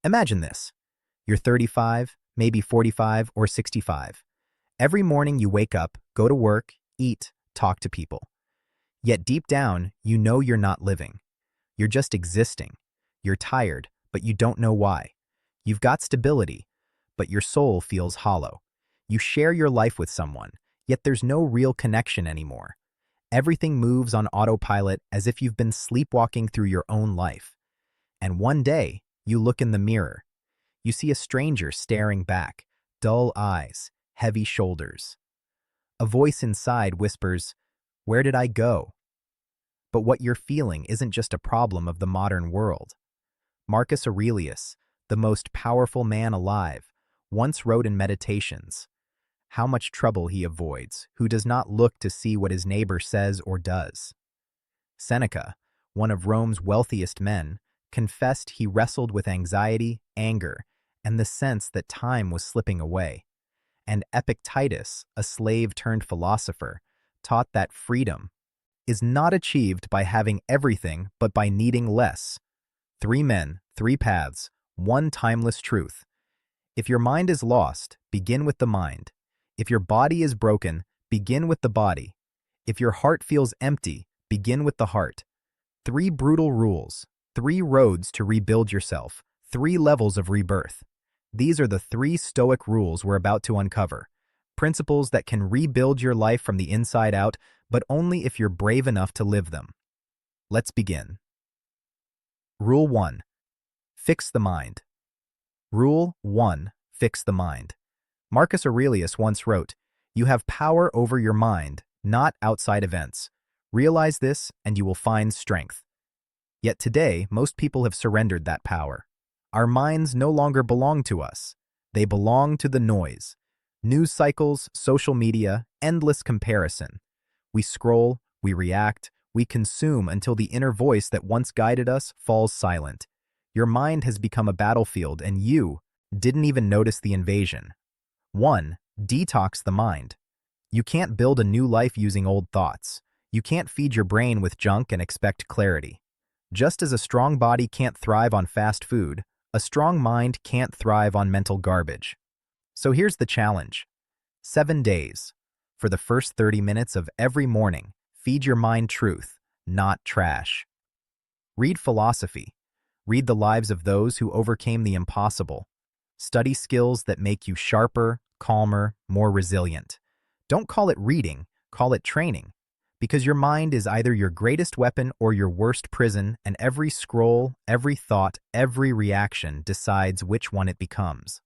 Imagine this. You're 35, maybe 45 or 65. Every morning you wake up, go to work, eat, talk to people. Yet deep down, you know you're not living. You're just existing. You're tired, but you don't know why. You've got stability, but your soul feels hollow. You share your life with someone, yet there's no real connection anymore. Everything moves on autopilot as if you've been sleepwalking through your own life. And one day, you look in the mirror. You see a stranger staring back, dull eyes, heavy shoulders. A voice inside whispers, "Where did I go?" But what you're feeling isn't just a problem of the modern world. Marcus Aurelius, the most powerful man alive, once wrote in Meditations, how much trouble he avoids, who does not look to see what his neighbor says or does. Seneca, one of Rome's wealthiest men, confessed he wrestled with anxiety, anger, and the sense that time was slipping away. And Epictetus, a slave-turned-philosopher, taught that freedom is not achieved by having everything but by needing less. 3 men, 3 paths, 1 timeless truth. If your mind is lost, begin with the mind. If your body is broken, begin with the body. If your heart feels empty, begin with the heart. 3 brutal rules, 3 roads to rebuild yourself, 3 levels of rebirth. These are the 3 Stoic rules we're about to uncover. Principles that can rebuild your life from the inside out, but only if you're brave enough to live them. Let's begin. Rule 1. Fix the mind. Rule 1. Fix the mind. Marcus Aurelius once wrote, "You have power over your mind, not outside events. Realize this and you will find strength." Yet today, most people have surrendered that power. Our minds no longer belong to us. They belong to the noise. News cycles, social media, endless comparison. We scroll, we react, we consume until the inner voice that once guided us falls silent. Your mind has become a battlefield and you didn't even notice the invasion. 1. Detox the mind. You can't build a new life using old thoughts. You can't feed your brain with junk and expect clarity. Just as a strong body can't thrive on fast food, a strong mind can't thrive on mental garbage. So here's the challenge. 7 days. For the first 30 minutes of every morning, feed your mind truth, not trash. Read philosophy. Read the lives of those who overcame the impossible. Study skills that make you sharper, calmer, more resilient. Don't call it reading, call it training. Because your mind is either your greatest weapon or your worst prison, and every scroll, every thought, every reaction decides which one it becomes.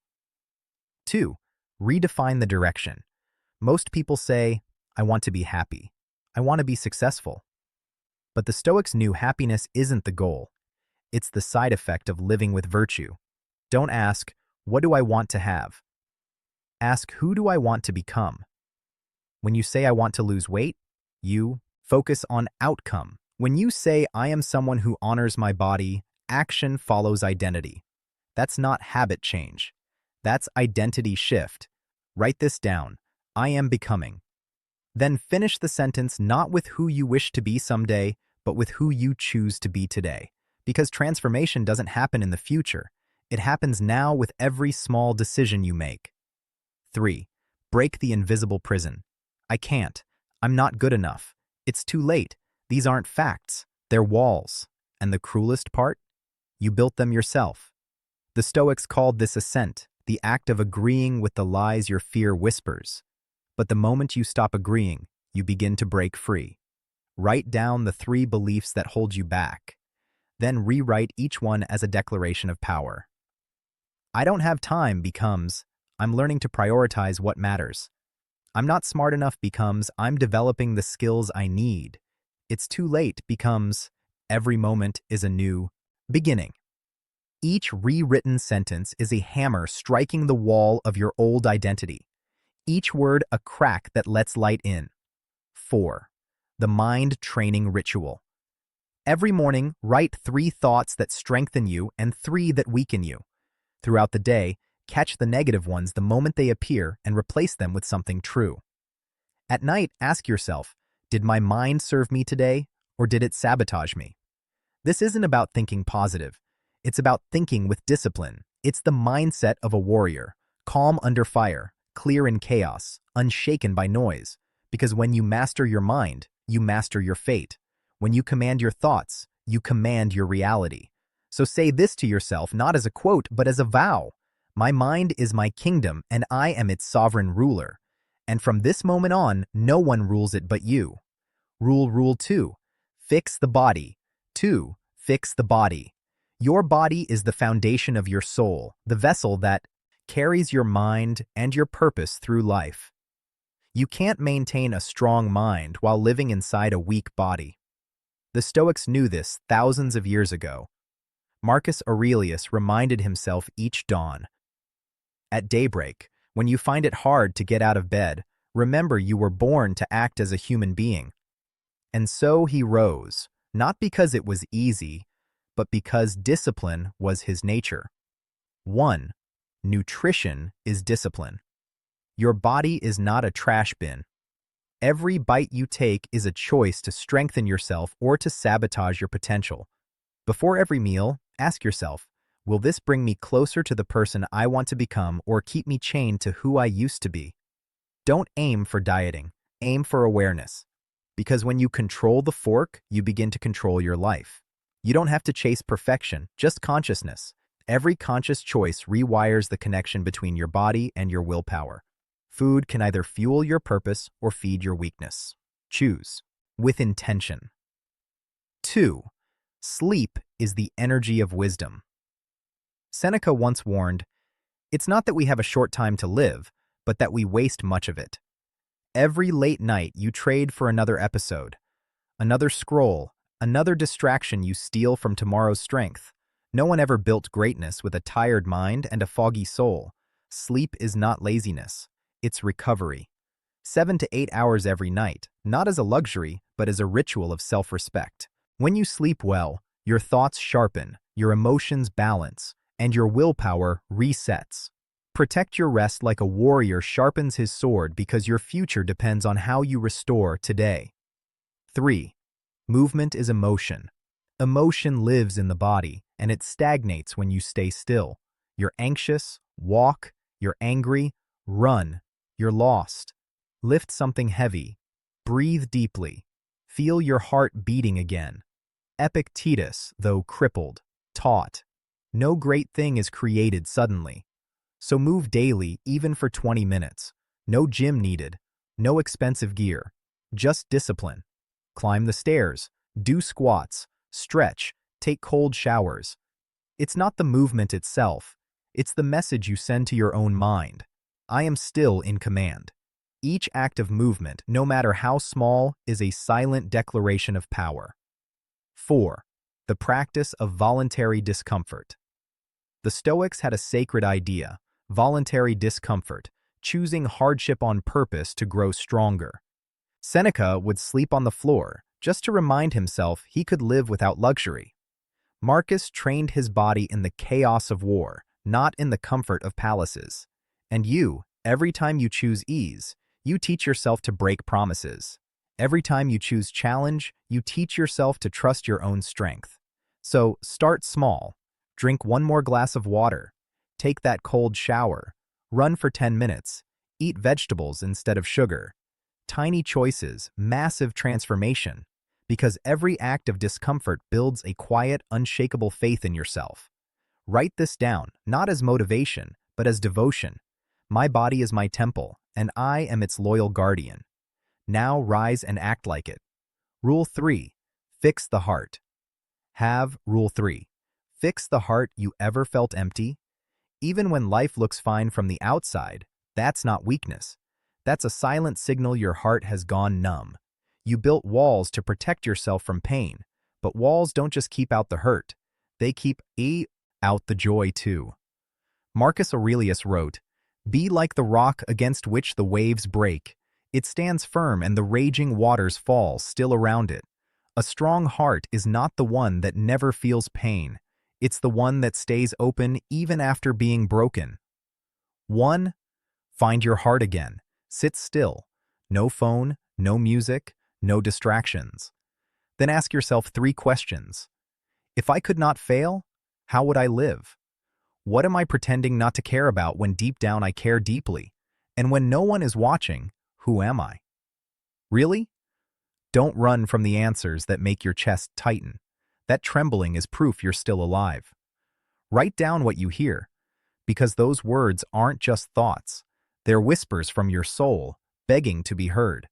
2. Redefine the direction. Most people say, "I want to be happy. I want to be successful." But the Stoics knew happiness isn't the goal. It's the side effect of living with virtue. Don't ask, "What do I want to have?" Ask, "Who do I want to become?" When you say, "I want to lose weight," you focus on outcome. When you say, "I am someone who honors my body," action follows identity. That's not habit change. That's identity shift. Write this down. I am becoming. Then finish the sentence not with who you wish to be someday, but with who you choose to be today. Because transformation doesn't happen in the future. It happens now with every small decision you make. 3. Break the invisible prison. I can't. I'm not good enough. It's too late. These aren't facts. They're walls. And the cruelest part? You built them yourself. The Stoics called this assent, the act of agreeing with the lies your fear whispers. But the moment you stop agreeing, you begin to break free. Write down the 3 beliefs that hold you back. Then rewrite each one as a declaration of power. I don't have time becomes, I'm learning to prioritize what matters. I'm not smart enough becomes, I'm developing the skills I need. It's too late becomes, every moment is a new beginning. Each rewritten sentence is a hammer striking the wall of your old identity. Each word a crack that lets light in. 4. The mind training ritual. Every morning, write 3 thoughts that strengthen you and 3 that weaken you. Throughout the day, catch the negative ones the moment they appear and replace them with something true. At night, ask yourself, did my mind serve me today, or did it sabotage me? This isn't about thinking positive. It's about thinking with discipline, It's the mindset of a warrior, calm under fire, clear in chaos, unshaken by noise. Because when you master your mind, you master your fate. When you command your thoughts, you command your reality. So say this to yourself not as a quote, but as a vow. My mind is my kingdom, and I am its sovereign ruler. And from this moment on, no one rules it but you. Rule 2. Fix the body. 2. Fix the body. Your body is the foundation of your soul, the vessel that carries your mind and your purpose through life. You can't maintain a strong mind while living inside a weak body. The Stoics knew this thousands of years ago. Marcus Aurelius reminded himself each dawn. At daybreak, when you find it hard to get out of bed, remember you were born to act as a human being. And so he rose, not because it was easy, but because discipline was his nature. 1. Nutrition is discipline. Your body is not a trash bin. Every bite you take is a choice to strengthen yourself or to sabotage your potential. Before every meal, ask yourself, will this bring me closer to the person I want to become or keep me chained to who I used to be? Don't aim for dieting, aim for awareness. Because when you control the fork, you begin to control your life. You don't have to chase perfection, just consciousness. Every conscious choice rewires the connection between your body and your willpower. Food can either fuel your purpose or feed your weakness. Choose with intention. 2. Sleep is the energy of wisdom. Seneca once warned, "It's not that we have a short time to live, but that we waste much of it." Every late night you trade for another episode, another scroll, another distraction you steal from tomorrow's strength. No one ever built greatness with a tired mind and a foggy soul. Sleep is not laziness, it's recovery. 7 to 8 hours every night, not as a luxury, but as a ritual of self-respect. When you sleep well, your thoughts sharpen, your emotions balance, and your willpower resets. Protect your rest like a warrior sharpens his sword because your future depends on how you restore today. 3. Movement is emotion. Emotion lives in the body, and it stagnates when you stay still. You're anxious, walk. You're angry, run. You're lost. Lift something heavy. Breathe deeply. Feel your heart beating again. Epictetus, though crippled, taught, no great thing is created suddenly. So move daily, even for 20 minutes. No gym needed. No expensive gear. Just discipline. Climb the stairs. Do squats. Stretch. Take cold showers. It's not the movement itself. It's the message you send to your own mind. I am still in command. Each act of movement, no matter how small, is a silent declaration of power. 4. The practice of voluntary discomfort. The Stoics had a sacred idea, voluntary discomfort, choosing hardship on purpose to grow stronger. Seneca would sleep on the floor, just to remind himself he could live without luxury. Marcus trained his body in the chaos of war, not in the comfort of palaces. And you, every time you choose ease, you teach yourself to break promises. Every time you choose challenge, you teach yourself to trust your own strength. So start small. Drink one more glass of water. Take that cold shower. Run for 10 minutes. Eat vegetables instead of sugar. Tiny choices, massive transformation. Because every act of discomfort builds a quiet, unshakable faith in yourself. Write this down, not as motivation, but as devotion. My body is my temple, and I am its loyal guardian. Now rise and act like it. Rule 3. Fix the heart. Rule 3. Fix the heart. You ever felt empty? Even when life looks fine from the outside, that's not weakness. That's a silent signal your heart has gone numb. You built walls to protect yourself from pain, but walls don't just keep out the hurt. They keep out the joy too. Marcus Aurelius wrote, "Be like the rock against which the waves break. It stands firm and the raging waters fall still around it. A strong heart is not the one that never feels pain. It's the one that stays open even after being broken." 1. Find your heart again. Sit still. No phone, no music, no distractions. Then ask yourself 3 questions. If I could not fail, how would I live? What am I pretending not to care about when deep down I care deeply? And when no one is watching, who am I? Really? Don't run from the answers that make your chest tighten. That trembling is proof you're still alive. Write down what you hear, because those words aren't just thoughts. They're whispers from your soul, begging to be heard.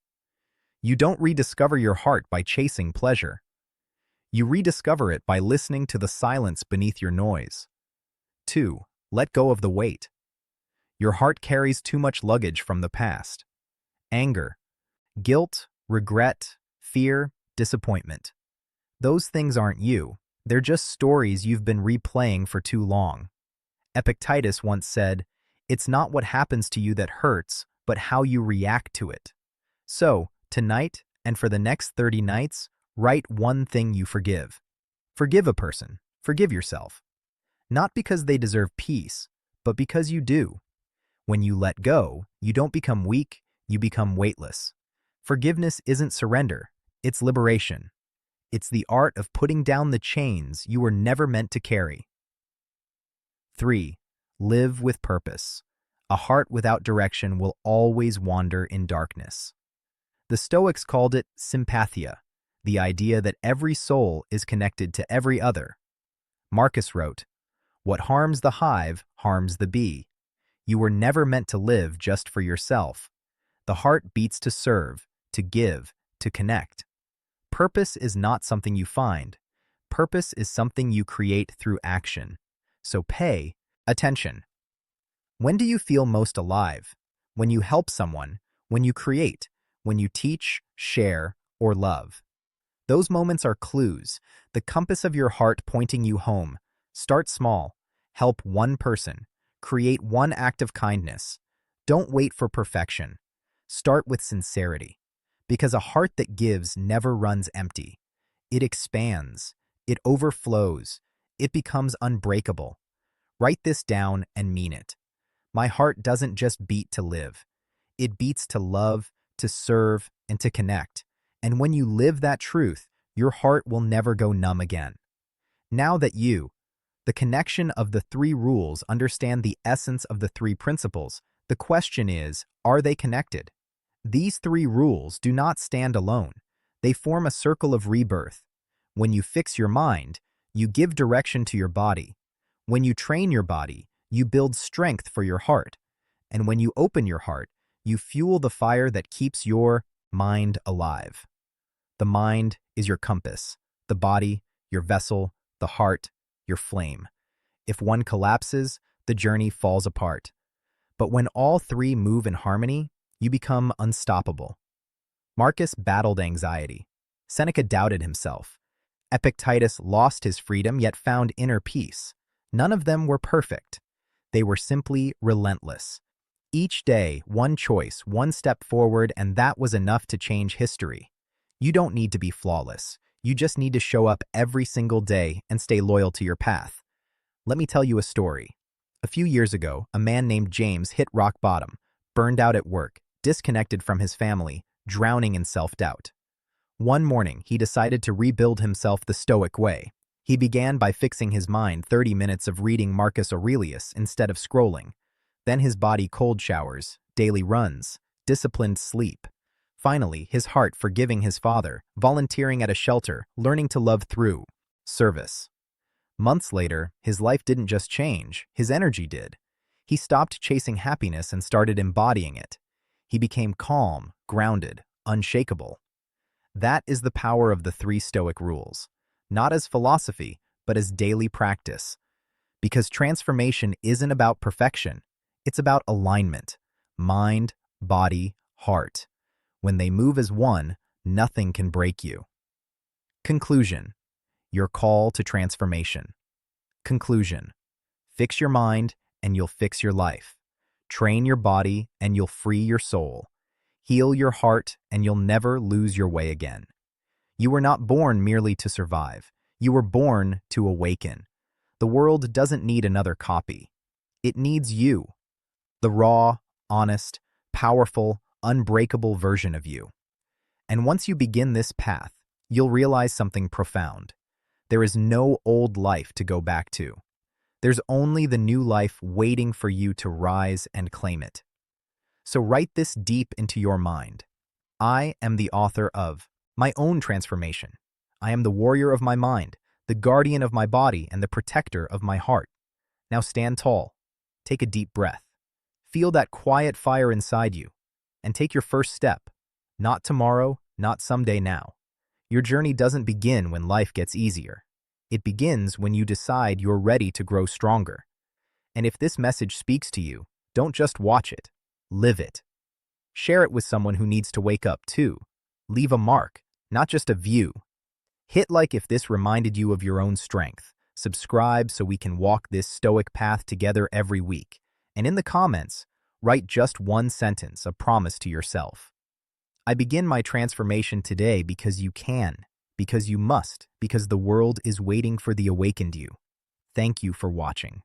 You don't rediscover your heart by chasing pleasure. You rediscover it by listening to the silence beneath your noise. 2. Let go of the weight. Your heart carries too much luggage from the past. Anger, guilt, regret, fear, disappointment. Those things aren't you. They're just stories you've been replaying for too long. Epictetus once said, "It's not what happens to you that hurts, but how you react to it." So, tonight, and for the next 30 nights, write one thing you forgive. Forgive a person. Forgive yourself. Not because they deserve peace, but because you do. When you let go, you don't become weak, you become weightless. Forgiveness isn't surrender, it's liberation. It's the art of putting down the chains you were never meant to carry. 3. Live with purpose. A heart without direction will always wander in darkness. The Stoics called it sympathia, the idea that every soul is connected to every other. Marcus wrote, "What harms the hive harms the bee. You were never meant to live just for yourself. The heart beats to serve, to give, to connect." Purpose is not something you find. Purpose is something you create through action. So pay attention. When do you feel most alive? When you help someone, when you create, when you teach, share, or love. Those moments are clues, the compass of your heart pointing you home. Start small. Help one person. Create one act of kindness. Don't wait for perfection. Start with sincerity. Because a heart that gives never runs empty. It expands. It overflows. It becomes unbreakable. Write this down and mean it. My heart doesn't just beat to live. It beats to love, to serve, and to connect. And when you live that truth, your heart will never go numb again. Now that you, the connection of the 3 rules, understand the essence of the 3 principles, the question is, are they connected? These 3 rules do not stand alone. They form a circle of rebirth. When you fix your mind, you give direction to your body. When you train your body, you build strength for your heart. And when you open your heart, you fuel the fire that keeps your mind alive. The mind is your compass, the body, your vessel, the heart, your flame. If one collapses, the journey falls apart. But when all 3 move in harmony, you become unstoppable. Marcus battled anxiety. Seneca doubted himself. Epictetus lost his freedom yet found inner peace. None of them were perfect. They were simply relentless. Each day, one choice, one step forward, and that was enough to change history. You don't need to be flawless. You just need to show up every single day and stay loyal to your path. Let me tell you a story. A few years ago, a man named James hit rock bottom, burned out at work, disconnected from his family, drowning in self-doubt. One morning, he decided to rebuild himself the Stoic way. He began by fixing his mind 30 minutes of reading Marcus Aurelius instead of scrolling. Then his body cold showers, daily runs, disciplined sleep. Finally, his heart forgiving his father, volunteering at a shelter, learning to love through service. Months later, his life didn't just change, his energy did. He stopped chasing happiness and started embodying it. He became calm, grounded, unshakable. That is the power of the 3 Stoic rules, not as philosophy, but as daily practice. Because transformation isn't about perfection, it's about alignment, mind, body, heart. When they move as one, nothing can break you. Conclusion. Your call to transformation. Conclusion. Fix your mind and you'll fix your life. Train your body and you'll free your soul. Heal your heart and you'll never lose your way again. You were not born merely to survive. You were born to awaken. The world doesn't need another copy. It needs you. The raw, honest, powerful, unbreakable version of you. And once you begin this path, you'll realize something profound. There is no old life to go back to. There's only the new life waiting for you to rise and claim it. So write this deep into your mind. I am the author of my own transformation. I am the warrior of my mind, the guardian of my body, and the protector of my heart. Now stand tall. Take a deep breath. Feel that quiet fire inside you, and take your first step. Not tomorrow, not someday now. Your journey doesn't begin when life gets easier. It begins when you decide you're ready to grow stronger. And if this message speaks to you, don't just watch it, live it. Share it with someone who needs to wake up too. Leave a mark, not just a view. Hit like if this reminded you of your own strength. Subscribe so we can walk this stoic path together every week. And in the comments, write just one sentence, a promise to yourself. I begin my transformation today because you can, because you must, because the world is waiting for the awakened you. Thank you for watching.